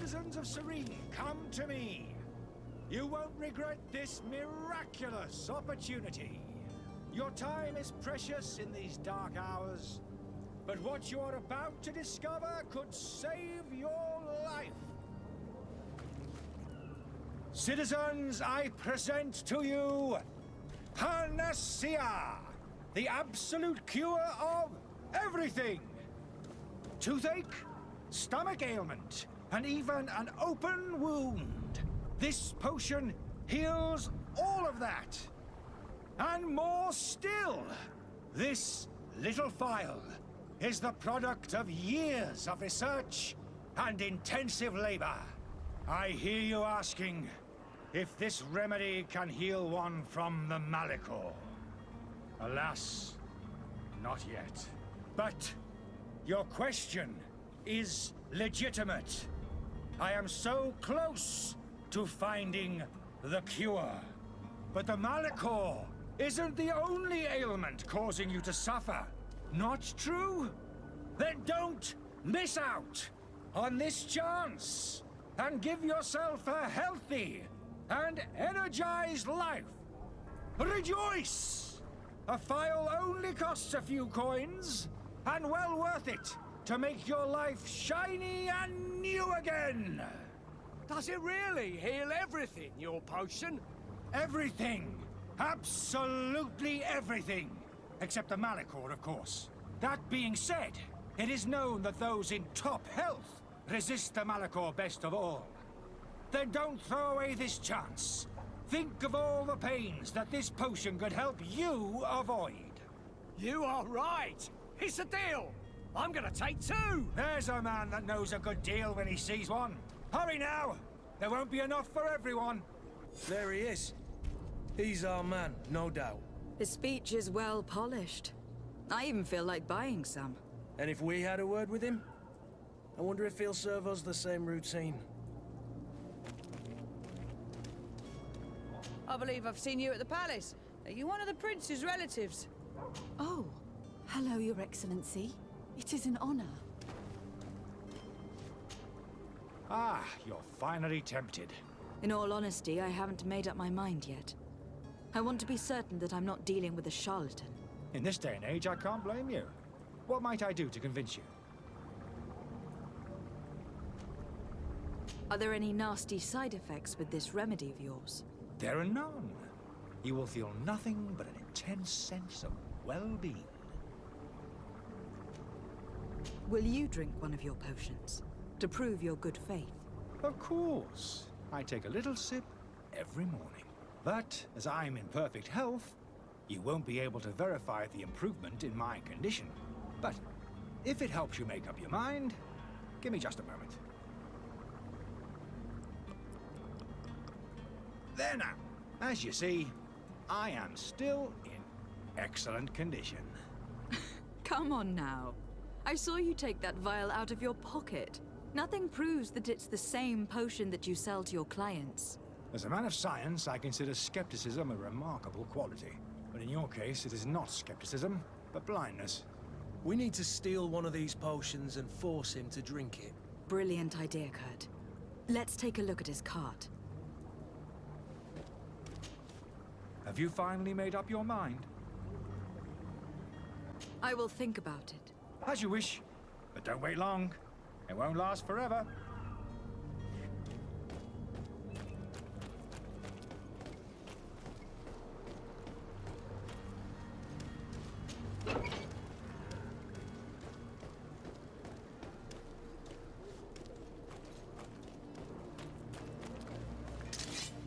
Citizens of Serene, come to me. You won't regret this miraculous opportunity. Your time is precious in these dark hours, but what you are about to discover could save your life. Citizens, I present to you Panacea, the absolute cure of everything. Toothache, stomach ailment, and even an open wound. This potion heals all of that. And more still, this little phial is the product of years of research and intensive labor. I hear you asking if this remedy can heal one from the Malachor. Alas, not yet. But your question is legitimate. I am so close to finding the cure. But the Malachor isn't the only ailment causing you to suffer. Not true? Then don't miss out on this chance and give yourself a healthy and energized life. Rejoice! A phial only costs a few coins, and well worth it to make your life shiny and new again. Does it really heal everything, your potion? Everything. Absolutely everything. Except the Malachor, of course. That being said, it is known that those in top health resist the Malachor best of all. Then don't throw away this chance. Think of all the pains that this potion could help you avoid. You are right. It's a deal. I'm gonna take two. There's a man that knows a good deal when he sees one. Hurry now. There won't be enough for everyone. There he is. He's our man, no doubt. His speech is well polished. I even feel like buying some. And if we had a word with him? I wonder if he'll serve us the same routine. I believe I've seen you at the palace. Are you one of the prince's relatives? Oh, hello, Your Excellency. It is an honor. Ah, you're finally tempted. In all honesty, I haven't made up my mind yet. I want to be certain that I'm not dealing with a charlatan. In this day and age, I can't blame you. What might I do to convince you? Are there any nasty side effects with this remedy of yours? There are none. You will feel nothing but an intense sense of well-being. Will you drink one of your potions to prove your good faith? Of course. I take a little sip every morning. But as I'm in perfect health, you won't be able to verify the improvement in my condition. But if it helps you make up your mind, give me just a moment. There now. As you see, I am still in excellent condition. Come on now. I saw you take that vial out of your pocket. Nothing proves that it's the same potion that you sell to your clients. As a man of science, I consider skepticism a remarkable quality. But in your case, it is not skepticism, but blindness. We need to steal one of these potions and force him to drink it. Brilliant idea, Kurt. Let's take a look at his cart. Have you finally made up your mind? I will think about it. As you wish, but don't wait long. It won't last forever.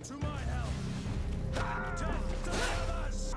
To my help. Death delivers.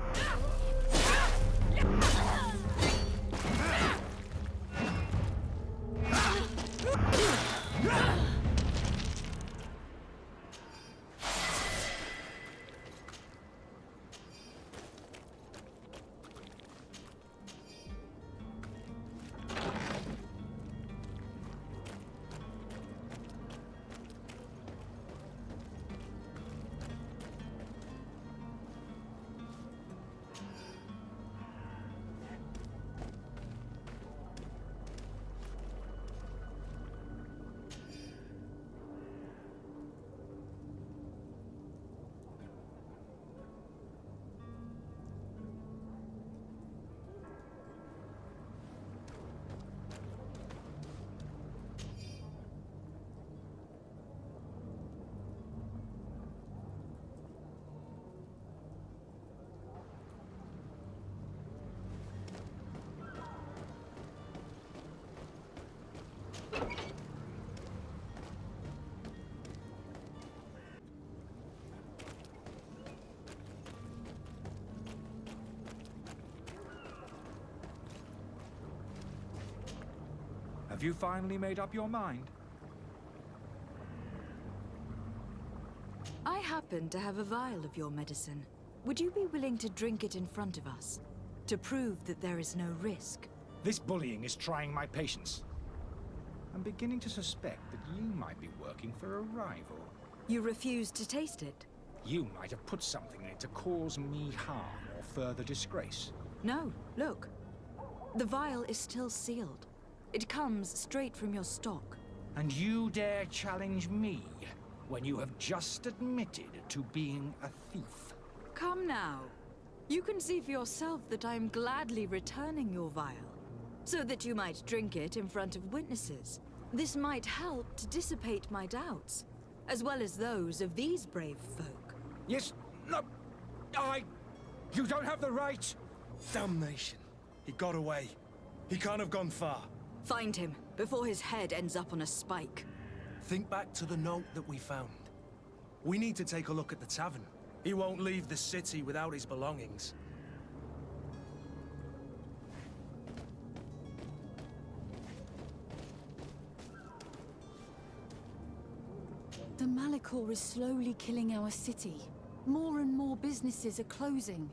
Have you finally made up your mind? I happen to have a vial of your medicine. Would you be willing to drink it in front of us? To prove that there is no risk? This bullying is trying my patience. I'm beginning to suspect that you might be working for a rival. You refuse to taste it? You might have put something in it to cause me harm or further disgrace. No, look. The vial is still sealed. It comes straight from your stock. And you dare challenge me when you have just admitted to being a thief? Come now. You can see for yourself that I am gladly returning your vial, so that you might drink it in front of witnesses. This might help to dissipate my doubts, as well as those of these brave folk. Yes, no, you don't have the right. Damnation. He got away. He can't have gone far. Find him, before his head ends up on a spike. Think back to the note that we found. We need to take a look at the tavern. He won't leave the city without his belongings. The Malachor is slowly killing our city. More and more businesses are closing.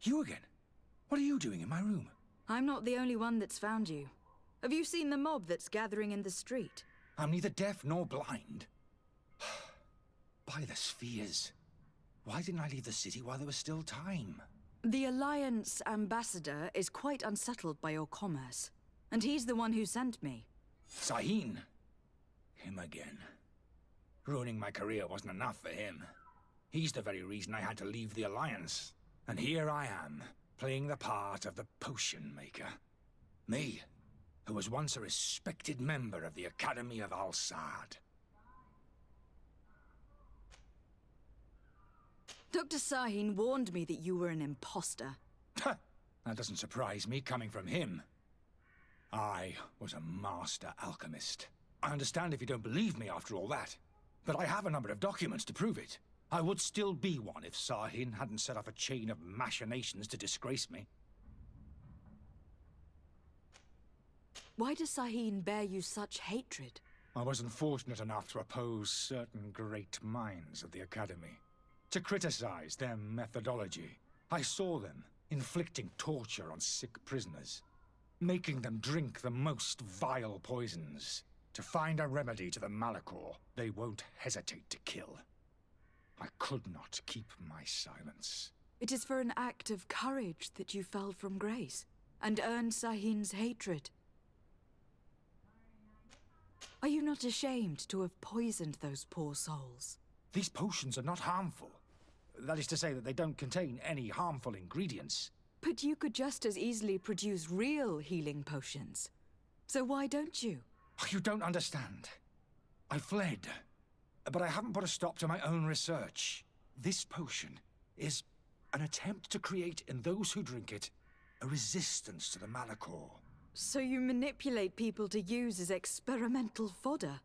You again? What are you doing in my room? I'm not the only one that's found you. Have you seen the mob that's gathering in the street? I'm neither deaf nor blind. By the spheres. Why didn't I leave the city while there was still time? The Alliance ambassador is quite unsettled by your commerce. And he's the one who sent me. Sahin. Him again. Ruining my career wasn't enough for him. He's the very reason I had to leave the Alliance. And here I am, playing the part of the potion maker. Me, who was once a respected member of the Academy of Al-Saad. Dr. Sahin warned me that you were an imposter. That doesn't surprise me, coming from him. I was a master alchemist. I understand if you don't believe me after all that, but I have a number of documents to prove it. I would still be one if Sahin hadn't set off a chain of machinations to disgrace me. Why does Sahin bear you such hatred? I wasn't fortunate enough to oppose certain great minds of the Academy. To criticize their methodology. I saw them inflicting torture on sick prisoners. Making them drink the most vile poisons. To find a remedy to the Malachor they won't hesitate to kill. I could not keep my silence. It is for an act of courage that you fell from grace, and earned Sahin's hatred. Are you not ashamed to have poisoned those poor souls? These potions are not harmful. That is to say that they don't contain any harmful ingredients. But you could just as easily produce real healing potions. So why don't you? You don't understand. I fled, but I haven't put a stop to my own research. This potion is an attempt to create in those who drink it a resistance to the Malachor. So you manipulate people to use as experimental fodder?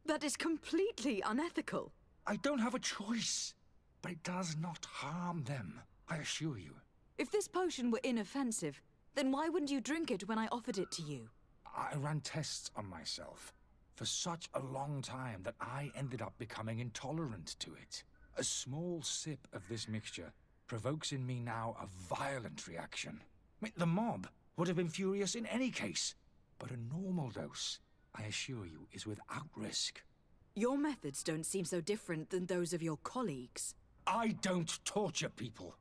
That is completely unethical. I don't have a choice, but it does not harm them, I assure you. If this potion were inoffensive, then why wouldn't you drink it when I offered it to you? I ran tests on myself for such a long time that I ended up becoming intolerant to it. A small sip of this mixture provokes in me now a violent reaction. I mean, the mob would have been furious in any case, but a normal dose, I assure you, is without risk. Your methods don't seem so different than those of your colleagues. I don't torture people.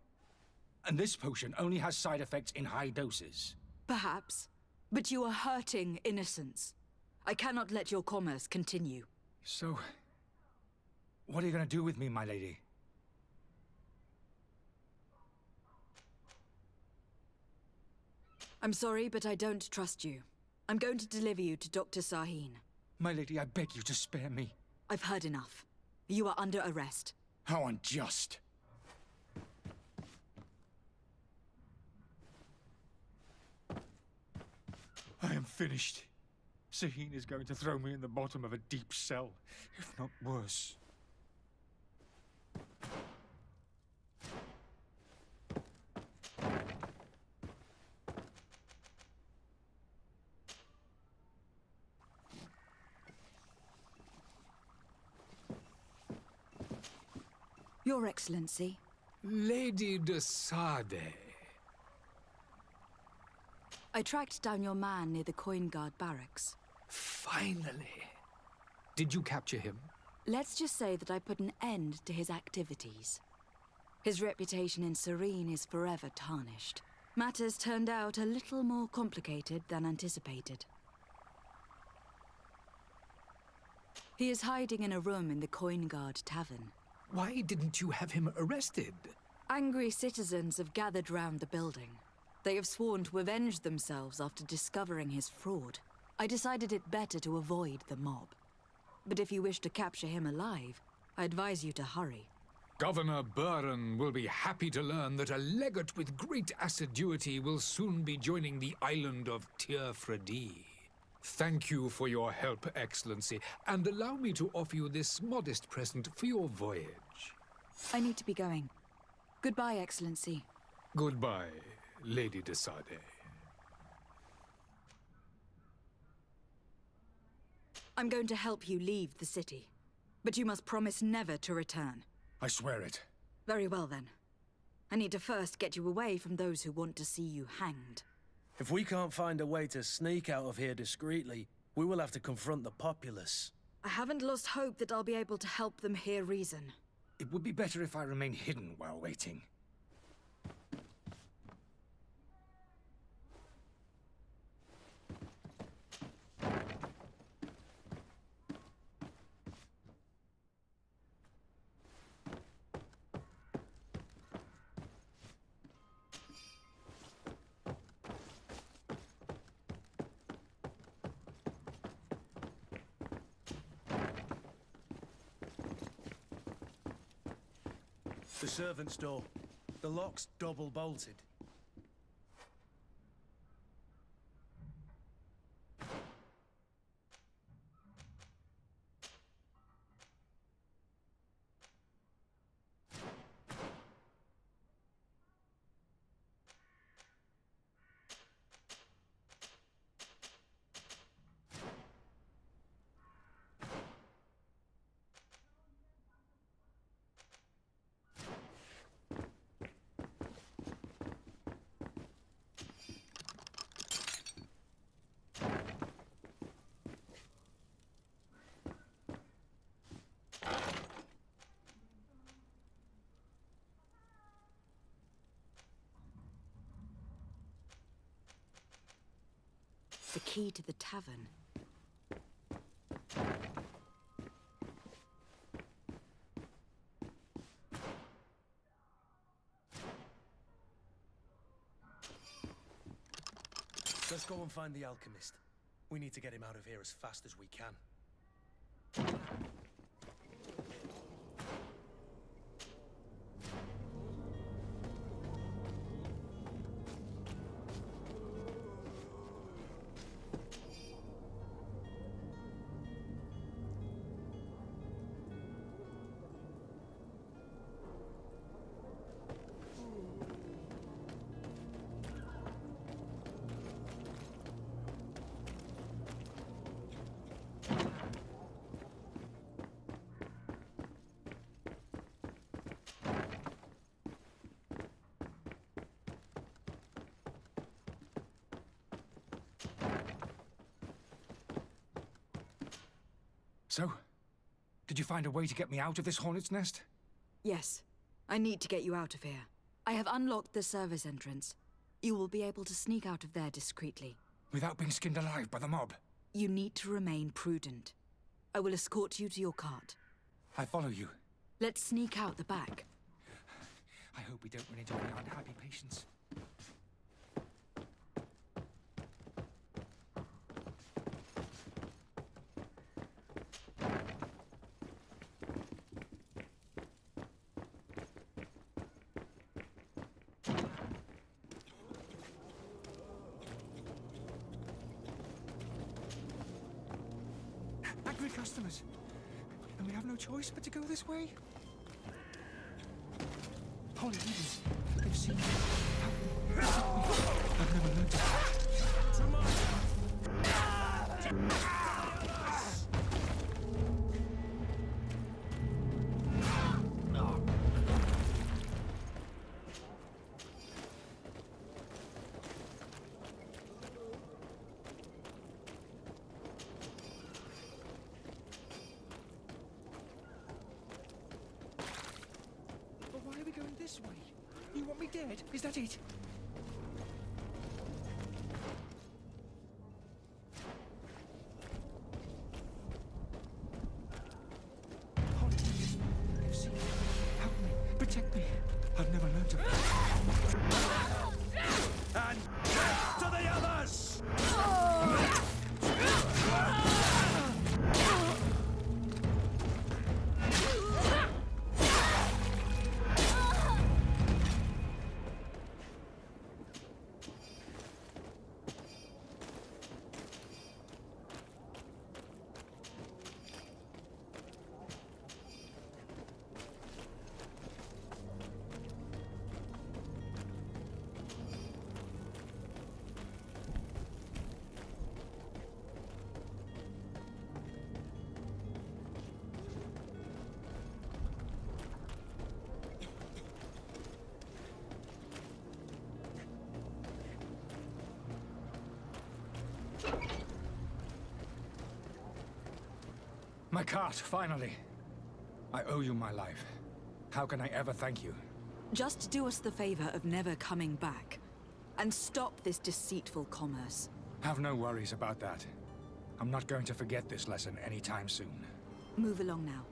And this potion only has side effects in high doses. Perhaps, but you are hurting innocents. I cannot let your commerce continue. So, what are you going to do with me, my lady? I'm sorry, but I don't trust you. I'm going to deliver you to Dr. Sahin. My lady, I beg you to spare me. I've heard enough. You are under arrest. How unjust. I am finished. Sahin is going to throw me in the bottom of a deep cell, if not worse. Your Excellency. Lady de Sade. I tracked down your man near the Coin Guard barracks. Finally. Did you capture him? Let's just say that I put an end to his activities. His reputation in Serene is forever tarnished. Matters turned out a little more complicated than anticipated. He is hiding in a room in the Coin Guard Tavern. Why didn't you have him arrested? Angry citizens have gathered round the building. They have sworn to avenge themselves after discovering his fraud. I decided it better to avoid the mob. But if you wish to capture him alive, I advise you to hurry. Governor Buren will be happy to learn that a legate with great assiduity will soon be joining the island of Tir-Fredi. Thank you for your help, Excellency, and allow me to offer you this modest present for your voyage. I need to be going. Goodbye, Excellency. Goodbye, Lady de Sade. I'm going to help you leave the city, but you must promise never to return. I swear it. Very well, then. I need to first get you away from those who want to see you hanged. If we can't find a way to sneak out of here discreetly, we will have to confront the populace. I haven't lost hope that I'll be able to help them hear reason. It would be better if I remain hidden while waiting. The servant's door. The lock's double bolted. the key to the tavern. Let's go and find the alchemist. We need to get him out of here as fast as we can. So, did you find a way to get me out of this hornet's nest? Yes. I need to get you out of here. I have unlocked the service entrance. You will be able to sneak out of there discreetly. Without being skinned alive by the mob? You need to remain prudent. I will escort you to your cart. I follow you. Let's sneak out the back. I hope we don't run into any unhappy patients. Angry customers. And we have no choice but to go this way? Holy leaders, they've seen me. I've never learned to... But why are we going this way? You want me dead? Is that it? Holy leaders, they've seen me. Help me. Protect me. I've never learned to... And death to the others! My cart, finally. I owe you my life. How can I ever thank you? Just do us the favor of never coming back. And stop this deceitful commerce. Have no worries about that. I'm not going to forget this lesson anytime soon. Move along now.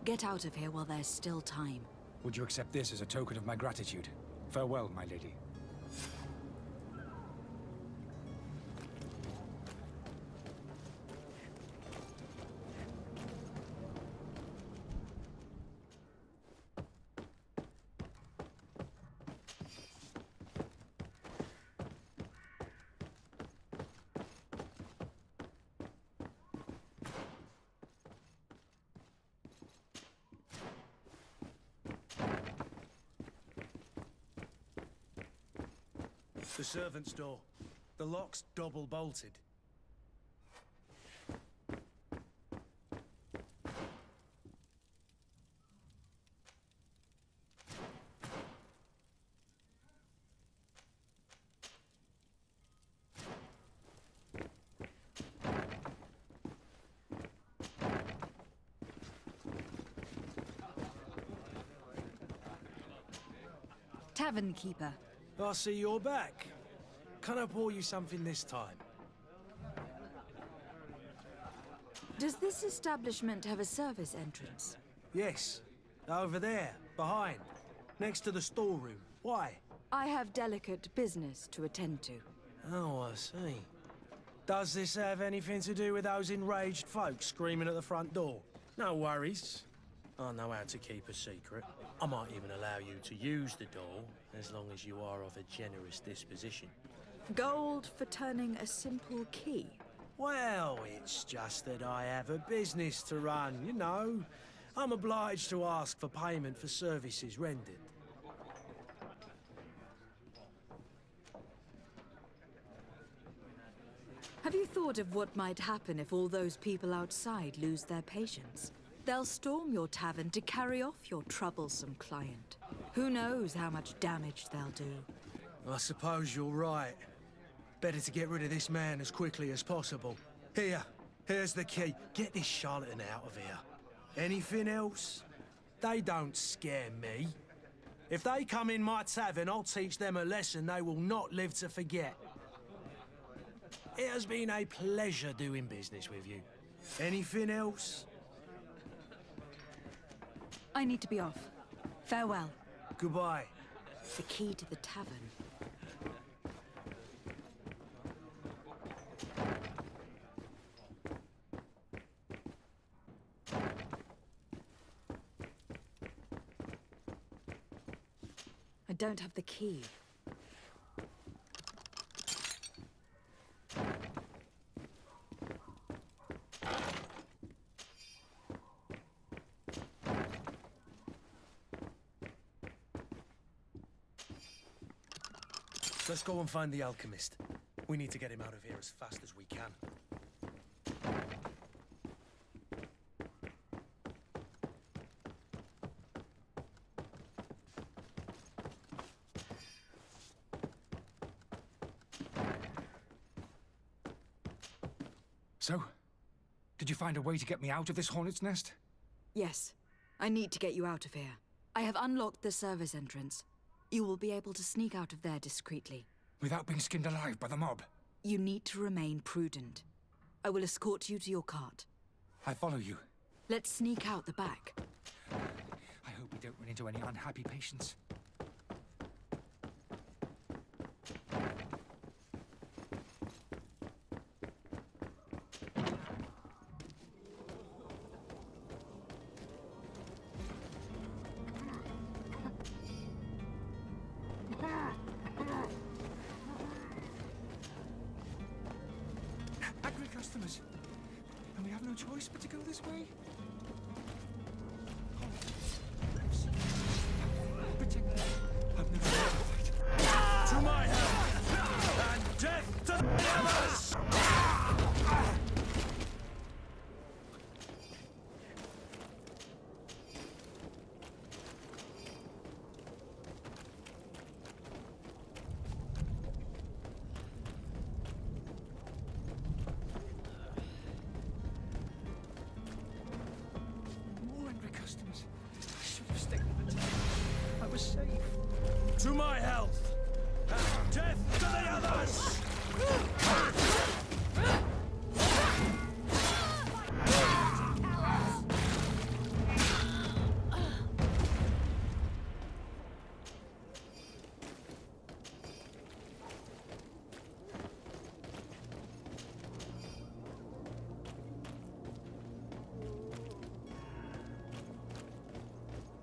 Get out of here while there's still time. Would you accept this as a token of my gratitude? Farewell, my lady. The servant's door. The lock's double bolted. Tavern keeper. I see you're back. Can I pour you something this time? Does this establishment have a service entrance? Yes. Over there, behind. Next to the storeroom. Why? I have delicate business to attend to. Oh, I see. Does this have anything to do with those enraged folks screaming at the front door? No worries. I know how to keep a secret. I might even allow you to use the door, as long as you are of a generous disposition. Gold for turning a simple key. Well, it's just that I have a business to run, you know. I'm obliged to ask for payment for services rendered. Have you thought of what might happen if all those people outside lose their patience? They'll storm your tavern to carry off your troublesome client. Who knows how much damage they'll do? I suppose you're right. Better to get rid of this man as quickly as possible. Here's the key. Get this charlatan out of here. Anything else? They don't scare me. If they come in my tavern, I'll teach them a lesson they will not live to forget. It has been a pleasure doing business with you. Anything else? I need to be off. Farewell. Goodbye. The key to the tavern. I don't have the key. Let's go and find the alchemist. We need to get him out of here as fast as we can. So, did you find a way to get me out of this hornet's nest? Yes. I need to get you out of here. I have unlocked the service entrance. You will be able to sneak out of there discreetly. Without being skinned alive by the mob? You need to remain prudent. I will escort you to your cart. I follow you. Let's sneak out the back. I hope we don't run into any unhappy patients. Angry customers. And we have no choice but to go this way? Protect me. I've never had a fight. To my help! And death to the others! More angry customers. I should have stayed in the town. I was safe. To my health! And death to the others!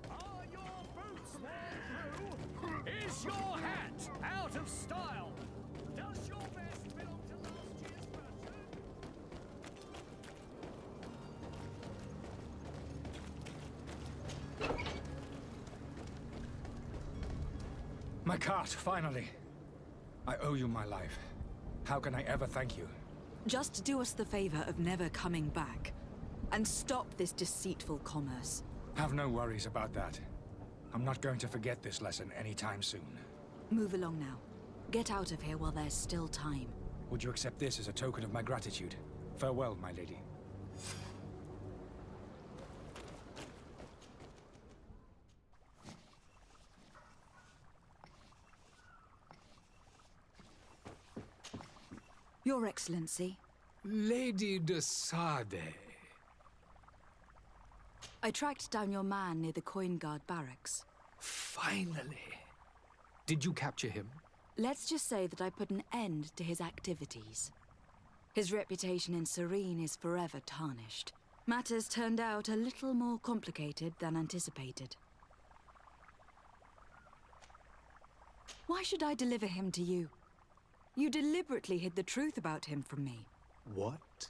Are your boots worn through? Is your hat out of style? Does your vest belong to last year's fashion? My cart, finally. I owe you my life. How can I ever thank you? Just do us the favor of never coming back. And stop this deceitful commerce. Have no worries about that. I'm not going to forget this lesson anytime soon. Move along now. Get out of here while there's still time. Would you accept this as a token of my gratitude? Farewell, my lady. Your Excellency. Lady de Sade. I tracked down your man near the Coin Guard barracks. Finally. Did you capture him? Let's just say that I put an end to his activities. His reputation in Serene is forever tarnished. Matters turned out a little more complicated than anticipated. Why should I deliver him to you? You deliberately hid the truth about him from me. What?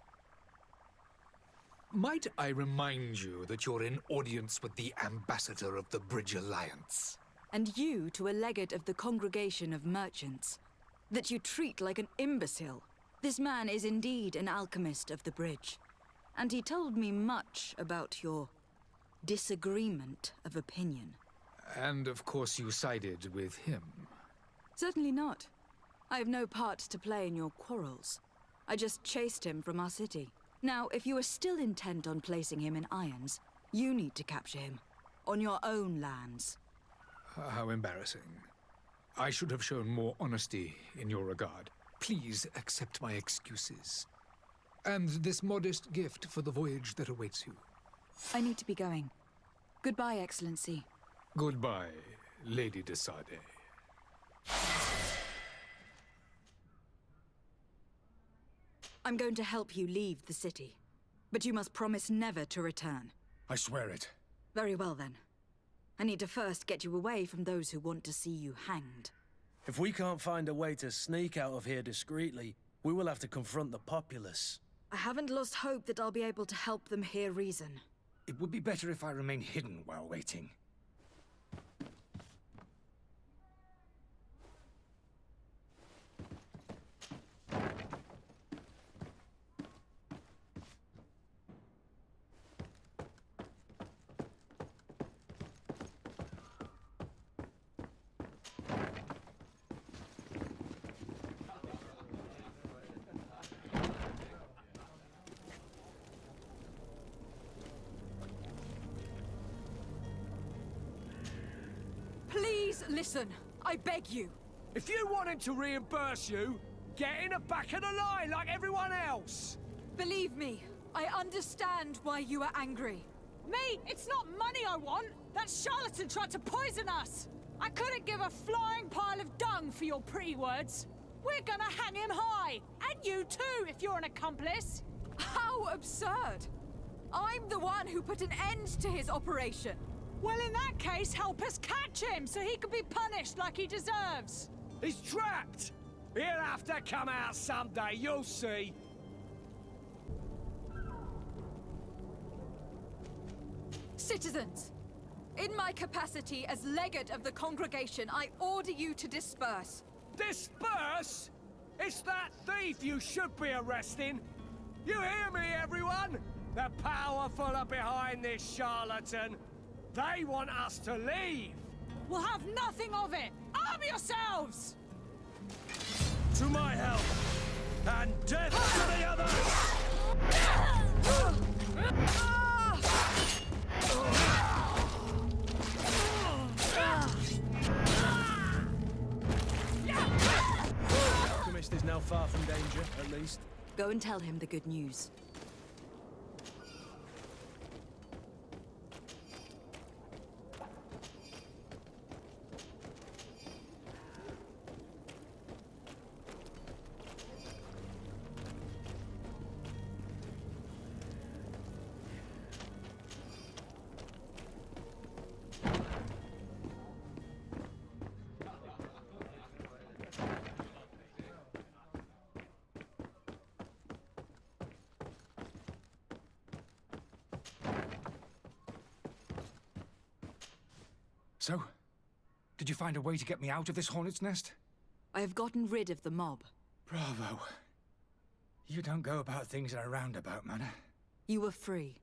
Might I remind you that you're in audience with the ambassador of the Bridge Alliance? And you to a legate of the Congregation of Merchants. That you treat like an imbecile. This man is indeed an alchemist of the bridge. And he told me much about your disagreement of opinion. And of course you sided with him. Certainly not. I have no part to play in your quarrels. I just chased him from our city. Now, if you are still intent on placing him in irons, you need to capture him. On your own lands. How embarrassing. I should have shown more honesty in your regard. Please accept my excuses. And this modest gift for the voyage that awaits you. I need to be going. Goodbye, Excellency. Goodbye, Lady de Sade. I'm going to help you leave the city. But you must promise never to return. I swear it. Very well, then. I need to first get you away from those who want to see you hanged. If we can't find a way to sneak out of here discreetly, we will have to confront the populace. I haven't lost hope that I'll be able to help them hear reason. It would be better if I remain hidden while waiting. Please listen. I beg you. If you want him to reimburse you, get in the back of the line like everyone else. Believe me, I understand why you are angry. Me? It's not money I want! That charlatan tried to poison us! I couldn't give a flying pile of dung for your pretty words. We're gonna hang him high! And you too, if you're an accomplice! How absurd! I'm the one who put an end to his operation. Well, in that case, help us catch him so he can be punished like he deserves! He's trapped! He'll have to come out someday, you'll see. Citizens, in my capacity as legate of the congregation, I order you to disperse. Disperse? It's that thief you should be arresting! You hear me, everyone? The powerful are behind this charlatan. They want us to leave! We'll have nothing of it! Arm yourselves! To my help! And death to the others! Alchemist is now far from danger, at least. Go and tell him the good news. So, did you find a way to get me out of this hornet's nest? I have gotten rid of the mob. Bravo. You don't go about things in a roundabout manner. You were free.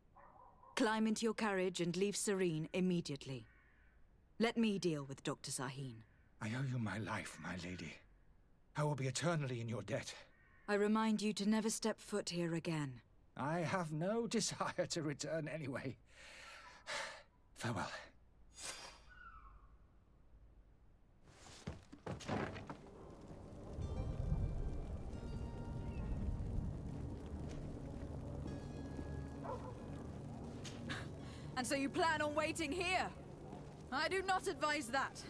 Climb into your carriage and leave Serene immediately. Let me deal with Dr. Sahin. I owe you my life, my lady. I will be eternally in your debt. I remind you to never step foot here again. I have no desire to return anyway. Farewell. And so you plan on waiting here? I do not advise that.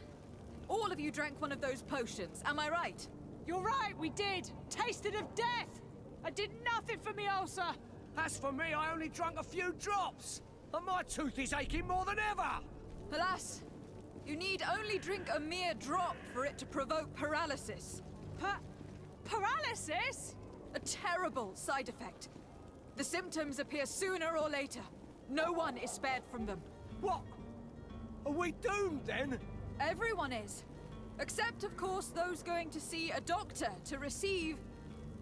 All of you drank one of those potions, am I right? You're right, we did. Tasted of death. I did nothing for me ulcer. As for me, I only drank a few drops. And my tooth is aching more than ever. Alas, you need only drink a mere drop for it to provoke paralysis. Paralysis? A terrible side effect. The symptoms appear sooner or later. No one is spared from them. What? Are we doomed then? Everyone is. Except, of course, those going to see a doctor to receive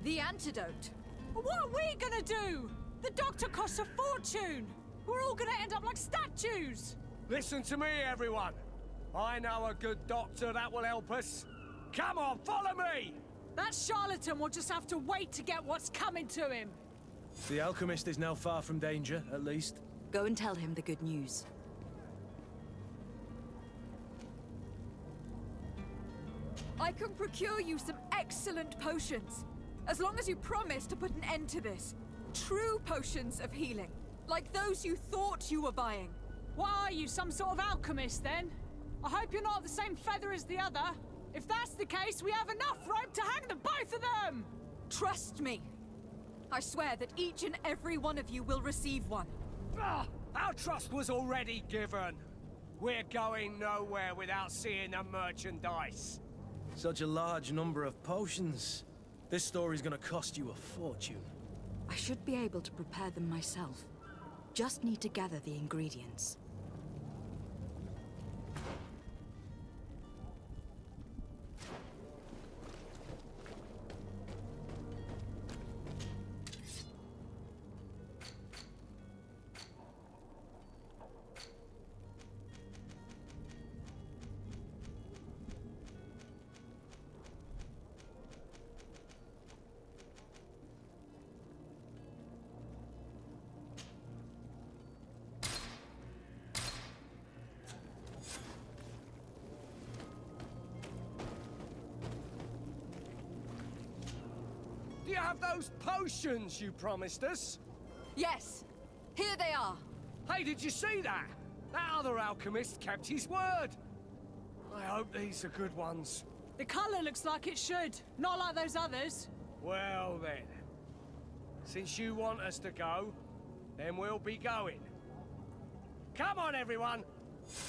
the antidote. What are we gonna do? The doctor costs a fortune. We're all gonna end up like statues. Listen to me, everyone. I know a good doctor that will help us. Come on, follow me! That charlatan will just have to wait to get what's coming to him. The alchemist is now far from danger, at least. Go and tell him the good news. I can procure you some excellent potions, as long as you promise to put an end to this. True potions of healing, like those you thought you were buying. Why are you, some sort of alchemist then? I hope you're not the same feather as the other. If that's the case, we have enough rope to hang the both of them! Trust me. I swear that each and every one of you will receive one. Our trust was already given. We're going nowhere without seeing the merchandise. Such a large number of potions. This story's gonna cost you a fortune. I should be able to prepare them myself. Just need to gather the ingredients. Do you have those potions you promised us? Yes, here they are. Hey, did you see that? That other alchemist kept his word. I hope these are good ones. The colour looks like it should, not like those others. Well then, since you want us to go, then we'll be going. Come on, everyone!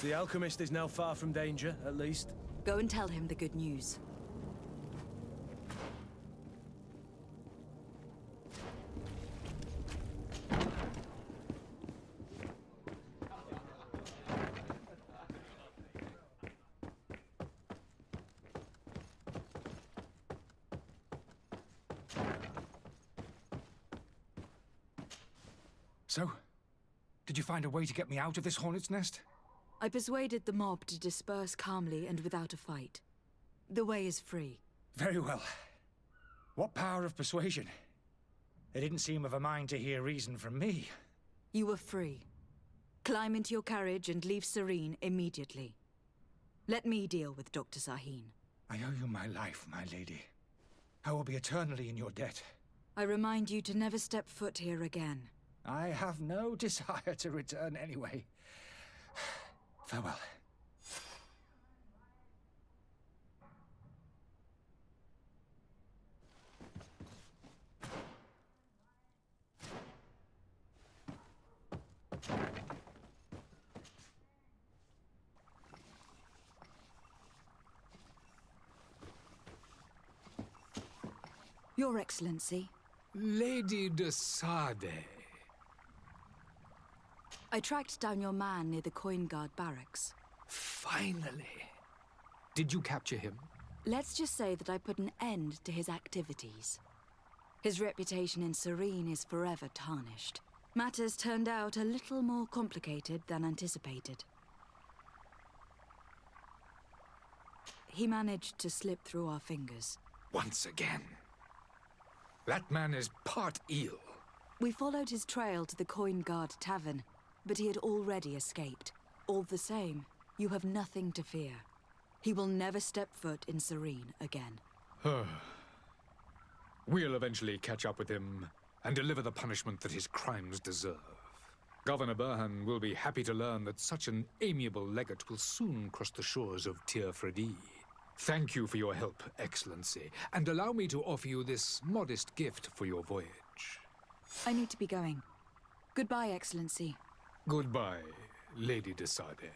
The alchemist is now far from danger, at least. Go and tell him the good news. So, did you find a way to get me out of this hornet's nest? I persuaded the mob to disperse calmly and without a fight. The way is free. Very well. What power of persuasion? They didn't seem of a mind to hear reason from me. You were free. Climb into your carriage and leave Serene immediately. Let me deal with Dr. Sahin. I owe you my life, my lady. I will be eternally in your debt. I remind you to never step foot here again. I have no desire to return anyway. Farewell. Your Excellency. Lady de Sade. I tracked down your man near the Coin Guard barracks. Finally. Did you capture him? Let's just say that I put an end to his activities. His reputation in Serene is forever tarnished. Matters turned out a little more complicated than anticipated. He managed to slip through our fingers. Once again. That man is part eel. We followed his trail to the Coin Guard Tavern, but he had already escaped. All the same, you have nothing to fear. He will never step foot in Serene again. We'll eventually catch up with him and deliver the punishment that his crimes deserve. Governor Burhan will be happy to learn that such an amiable legate will soon cross the shores of Tir-Fredi. Thank you for your help, Excellency, and allow me to offer you this modest gift for your voyage. I need to be going. Goodbye, Excellency. Goodbye, Lady de Sade.